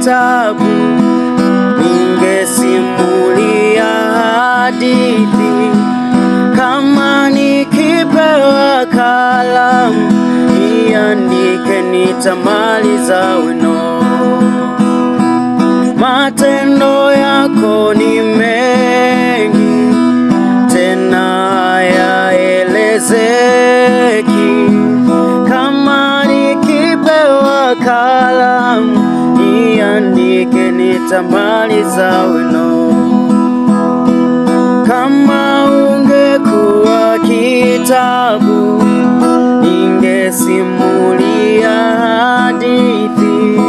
kitabu, ningesimulia hadithi. Kama nikipewa kalamu, niandike nitamaliza wino. Matendo yako ni mengi, tena hayaelezeki. Kama nikipewa kalamu, niandike nitamaliza wino. Kama ungekuwa kitabu, ningesimulia hadithi.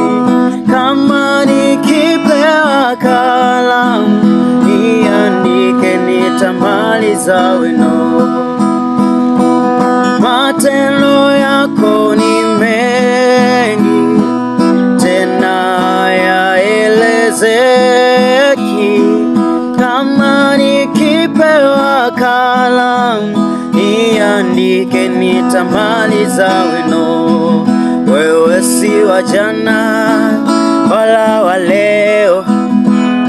Kama nikipewa kalamu, niandike nitamaliza wino. Matendo yako ni mengi, tena hayaelezeki. Kama nikipewa kalamu, niandike nitamaliza wino. Wewe si wa jana wala wa leo,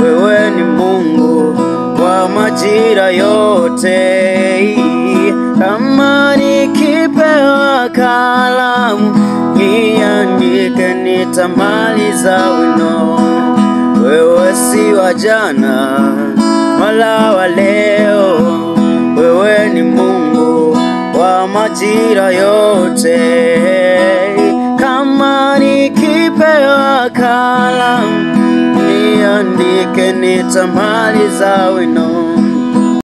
wewe ni Mungu wa majira yote. Kama nikipewa kalamu, niandike nitamaliza wino. Wewe si wa jana wala wa leo, wewe ni Mungu wa majira yote. Kama nikipewa kalamu, niandike nitamaliza wino.